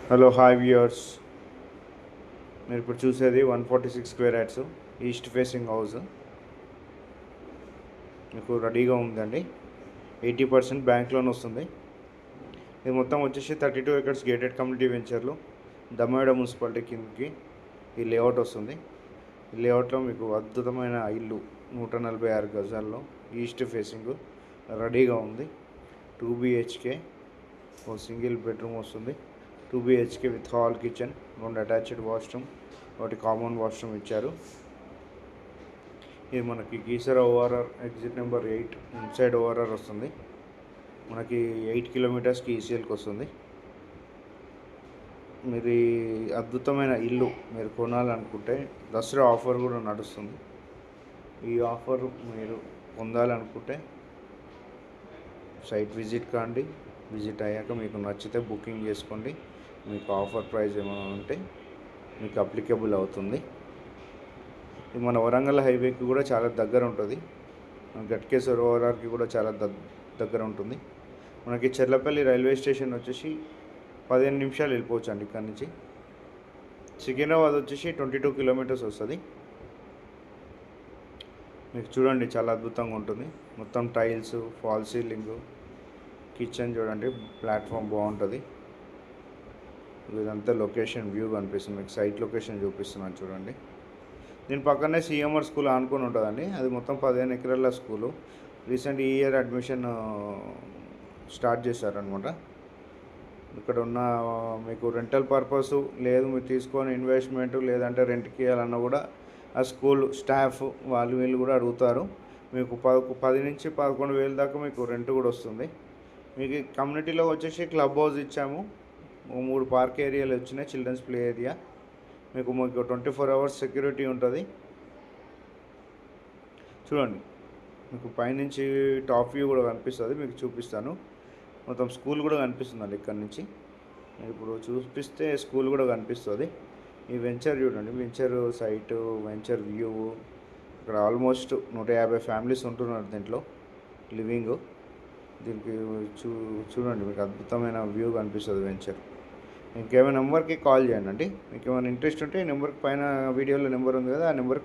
Hello hi viewers, మీరు ఇప్పుడు చూసేది 146 square yards east facing house మీకు రెడీగా ఉందండి. 80% బ్యాంక్ లోన్ వస్తుంది. ఇది మొత్తం వచ్చేసి 32 ఎకర్స్ గేటెడ్ కమ్యూనిటీ వెంచర్లు దమ్మేడ మున్సిపాలిటీ కిందకి ఈ లేఅవుట్ వస్తుంది. ఈ లేఅవుట్లో మీకు అద్భుతమైన ఇల్లు 146 గజాల్లో ఈస్ట్ ఫేసింగ్ రెడీగా ఉంది. 2 BHK, ఓ సింగిల్ బెడ్రూమ్ వస్తుంది. 2 BHK with hall kitchen, 2 attached washroom, ఒకటి కామన్ వాష్రూమ్ ఇచ్చారు. ఇది మనకి Keesara ORR exit number 8 inside ORR వస్తుంది. మనకి 8 కిలోమీటర్స్కి ECLకి వస్తుంది. మీరు ఈ అద్భుతమైన ఇల్లు మీరు కొనాలనుకుంటే దసరా ఆఫర్ కూడా నడుస్తుంది. ఈ ఆఫర్ మీరు పొందాలనుకుంటే సైట్ విజిట్ కాండి. విజిట్ అయ్యాక మీకు నచ్చితే బుకింగ్ చేసుకోండి. మీకు ఆఫర్ ప్రైస్ ఏమైనా ఉంటే మీకు అప్లికేబుల్ అవుతుంది. ఇది మన వరంగల్ హైవేకి కూడా చాలా దగ్గర ఉంటుంది. గట్కేశ్వర్ ORRకి కూడా చాలా దగ్గర ఉంటుంది. మనకి చెర్లపల్లి రైల్వే స్టేషన్ వచ్చేసి 15 నిమిషాలు వెళ్ళిపోవచ్చు అండి ఇక్కడ నుంచి. సికింద్రాబాద్ వచ్చేసి 22 కిలోమీటర్స్ వస్తుంది. మీకు చూడండి, చాలా అద్భుతంగా ఉంటుంది. మొత్తం టైల్స్, ఫాల్ సీలింగ్, కిచెన్ చూడండి, ప్లాట్ఫామ్ బాగుంటుంది. ఇదంతా లొకేషన్ వ్యూ కనిపిస్తుంది. మీకు సైట్ లొకేషన్ చూపిస్తున్నాను చూడండి. దీని పక్కనే CMR స్కూల్ ఆనుకొని ఉంటుందండి. అది మొత్తం 15 ఎకరాల స్కూలు. రీసెంట్ ఈ ఇయర్ అడ్మిషన్ స్టార్ట్ చేశారనమాట. ఇక్కడ ఉన్న మీకు రెంటల్ పర్పస్ లేదు, మీరు తీసుకొని ఇన్వెస్ట్మెంట్ లేదంటే రెంట్కి ఇవ్వాలన్నా కూడా ఆ స్కూల్ స్టాఫ్ వీళ్ళు కూడా అడుగుతారు. మీకు 10 నుంచి 11 వేలు దాకా మీకు రెంట్ కూడా వస్తుంది. మీకు కమ్యూనిటీలో వచ్చేసి క్లబ్ హౌస్ ఇచ్చాము. 3 పార్క్ ఏరియాలు వచ్చినాయి, చిల్డ్రన్స్ ప్లే ఏరియా. మీకు 24 అవర్స్ సెక్యూరిటీ ఉంటుంది. చూడండి, మీకు పైనుంచి టాప్ వ్యూ కూడా కనిపిస్తుంది. మీకు చూపిస్తాను. మొత్తం స్కూల్ కూడా కనిపిస్తుందండి ఇక్కడ నుంచి. ఇప్పుడు చూపిస్తే స్కూల్ కూడా కనిపిస్తుంది. ఈ వెంచర్ చూడండి, వెంచర్ సైటు, వెంచర్ వ్యూ. ఇక్కడ ఆల్మోస్ట్ 150 ఫ్యామిలీస్ ఉంటున్నారు దీంట్లో లివింగ్. దీనికి చూడండి, మీకు అద్భుతమైన వ్యూ కనిపిస్తుంది వెంచర్. ఇంకేమైనా నెంబర్కి కాల్ చేయండి అండి. మీకు ఏమైనా ఇంట్రెస్ట్ ఉంటే ఈ నెంబర్కి పైన వీడియోలో నెంబర్ ఉంది కదా, ఆ నెంబర్కి